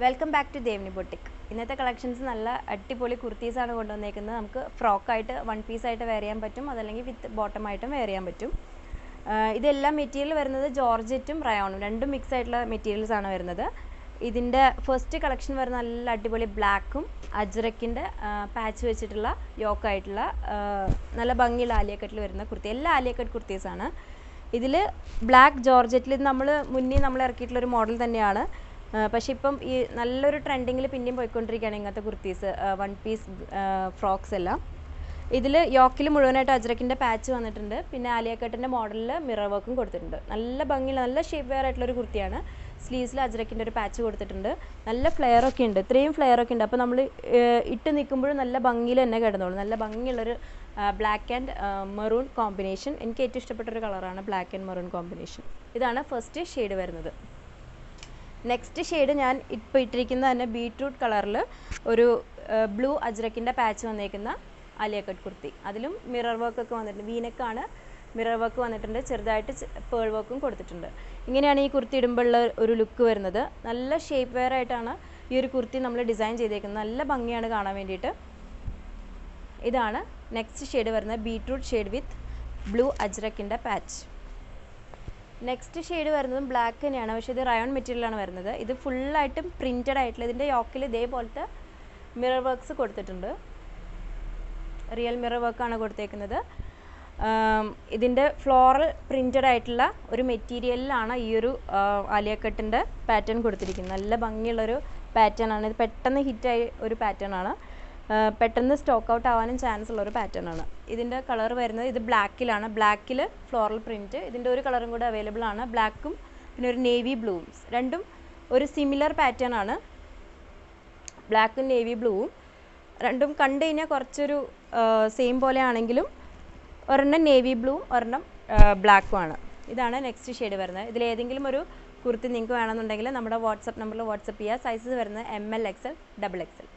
Welcome back to Devni boutique. ഇന്നത്തെ collections നല്ല അടിപൊളി കുർത്തീസാണ് കൊണ്ടുവന്നേക്കുന്നത്. നമുക്ക് ഫ്രോക്കായിട്ട് വൺ പീസായിട്ട് വെയർ ചെയ്യാൻ പറ്റും, അതല്ലെങ്കിൽ വിത്ത് ബോട്ടമായിട്ടും വെയർ ചെയ്യാൻ പറ്റും. ഇതെല്ലാം മെറ്റീരിയൽ വരുന്നത് ജോർജറ്റും റയോണും രണ്ടും മിക്സ് ആയിട്ടുള്ള മെറ്റീരിയൽസ് ആണ് വരുന്നത്. ഇതിൻ്റെ ഫസ്റ്റ് കളക്ഷൻ വരുന്ന നല്ല അടിപൊളി ബ്ലാക്കും അജ്രക്കിൻ്റെ പാച്ച് വെച്ചിട്ടുള്ള യോക്കായിട്ടുള്ള നല്ല ഭംഗിയുള്ള ആലിയക്കട്ടിൽ വരുന്ന കുർത്തി. എല്ലാ ആലിയക്കട്ട് കുർത്തീസാണ്. ഇതിൽ ബ്ലാക്ക് ജോർജറ്റിൽ ഇത് നമ്മൾ ഇറക്കിയിട്ടുള്ളൊരു മോഡൽ തന്നെയാണ്. പക്ഷേ ഇപ്പം ഈ നല്ലൊരു ട്രെൻഡിങ്ങിൽ പിന്നെയും പോയിക്കൊണ്ടിരിക്കുകയാണ് ഇങ്ങനത്തെ കുർത്തീസ്, വൺ പീസ് ഫ്രോക്സ് എല്ലാം. ഇതിൽ യോക്കിൽ മുഴുവനായിട്ട് അജ്രക്കിൻ്റെ പാച്ച് വന്നിട്ടുണ്ട്. പിന്നെ ആലിയക്കട്ടിൻ്റെ മോഡലിൽ മിറർ വർക്കും കൊടുത്തിട്ടുണ്ട്. നല്ല ഭംഗിയുള്ള നല്ല ഷേപ്പ് വെയർ ആയിട്ടുള്ളൊരു കുർത്തിയാണ്. സ്ലീവ്സിൽ അജ്രക്കിൻ്റെ ഒരു പാച്ച് കൊടുത്തിട്ടുണ്ട്. നല്ല ഫ്ലെയറൊക്കെ ഉണ്ട്, ഇത്രയും ഫ്ലെയറൊക്കെ ഉണ്ട്. അപ്പോൾ നമ്മൾ ഇട്ട് നിൽക്കുമ്പോഴും നല്ല ഭംഗിയിൽ തന്നെ കിടന്നോളൂ. നല്ല ഭംഗിയുള്ളൊരു ബ്ലാക്ക് ആൻഡ് മെറൂൺ കോമ്പിനേഷൻ. എനിക്ക് ഏറ്റവും ഇഷ്ടപ്പെട്ടൊരു കളറാണ് ബ്ലാക്ക് ആൻഡ് മെറൂൺ കോമ്പിനേഷൻ. ഇതാണ് ഫസ്റ്റ് ഷെയ്ഡ് വരുന്നത്. നെക്സ്റ്റ് ഷെയ്ഡ് ഞാൻ ഇപ്പോൾ ഇട്ടിരിക്കുന്നത് തന്നെ ബീട്രൂട്ട് കളറിൽ ഒരു ബ്ലൂ അജ്രക്കിൻ്റെ പാച്ച് വന്നേക്കുന്ന ആലിയക്കട്ട് കുർത്തി. അതിലും മിറർ വർക്കൊക്കെ വന്നിട്ടുണ്ട്. വീനക്കാണ്, മിറർ വർക്ക് വന്നിട്ടുണ്ട്, ചെറുതായിട്ട് പേൾ വർക്കും കൊടുത്തിട്ടുണ്ട്. ഇങ്ങനെയാണ് ഈ കുർത്തി ഇടുമ്പോഴുള്ള ഒരു ലുക്ക് വരുന്നത്. നല്ല ഷേപ്പ് വെയർ ആയിട്ടാണ് ഈ ഒരു കുർത്തി നമ്മൾ ഡിസൈൻ ചെയ്തേക്കുന്നത്. നല്ല ഭംഗിയാണ് കാണാൻ വേണ്ടിയിട്ട്. ഇതാണ് നെക്സ്റ്റ് ഷെയ്ഡ് വരുന്നത്, ബീട്രൂട്ട് ഷെയ്ഡ് വിത്ത് ബ്ലൂ അജ്രക്കിൻ്റെ പാച്ച്. നെക്സ്റ്റ് ഷെയ്ഡ് വരുന്നതും ബ്ലാക്ക് തന്നെയാണ്, പക്ഷേ ഇത് റയോൺ മെറ്റീരിയലാണ് വരുന്നത്. ഇത് ഫുള്ളായിട്ടും പ്രിൻറ്റഡ് ആയിട്ടുള്ള, ഇതിൻ്റെ യോക്കിൽ ഇതേപോലത്തെ മിറർ വർക്ക്സ് കൊടുത്തിട്ടുണ്ട്. റിയൽ മിറർ വർക്കാണ് കൊടുത്തേക്കുന്നത്. ഇതിൻ്റെ ഫ്ലോറൽ പ്രിൻറ്റഡ് ആയിട്ടുള്ള ഒരു മെറ്റീരിയലിലാണ് ഈ ഒരു ആലിയക്കട്ടിൻ്റെ പാറ്റേൺ കൊടുത്തിരിക്കുന്നത്. നല്ല ഭംഗിയുള്ളൊരു പാറ്റേൺ ആണ്. ഇത് പെട്ടെന്ന് ഹിറ്റായ ഒരു പാറ്റേൺ ആണ്. പെട്ടെന്ന് സ്റ്റോക്ക് ഔട്ട് ആവാനും ചാൻസ് ഉള്ളൊരു പാറ്റേൺ ആണ്. ഇതിൻ്റെ കളർ വരുന്നത് ഇത് ബ്ലാക്കിലാണ്. ബ്ലാക്കിൽ ഫ്ലോറൽ പ്രിൻറ്റ്. ഇതിൻ്റെ ഒരു കളറും കൂടെ അവൈലബിൾ ആണ്, ബ്ലാക്കും പിന്നെ ഒരു നേവി ബ്ലൂവും. രണ്ടും ഒരു സിമിലർ പാറ്റേൺ ആണ്. ബ്ലാക്കും നേവി ബ്ലൂവും രണ്ടും കണ്ടു കഴിഞ്ഞാൽ കുറച്ചൊരു സെയിം പോലെ ആണെങ്കിലും ഒരെണ്ണം നേവി ബ്ലൂവും ഒരെണ്ണം ബ്ലാക്കും ആണ്. ഇതാണ് നെക്സ്റ്റ് ഷെയ്ഡ് വരുന്നത്. ഇതിലേതെങ്കിലും ഒരു കുർത്തി നിങ്ങൾക്ക് വേണമെന്നുണ്ടെങ്കിൽ നമ്മുടെ വാട്സപ്പ് നമ്പറിൽ വാട്സപ്പ് ചെയ്യുക. സൈസസ് വരുന്നത് ML, XL, XXL.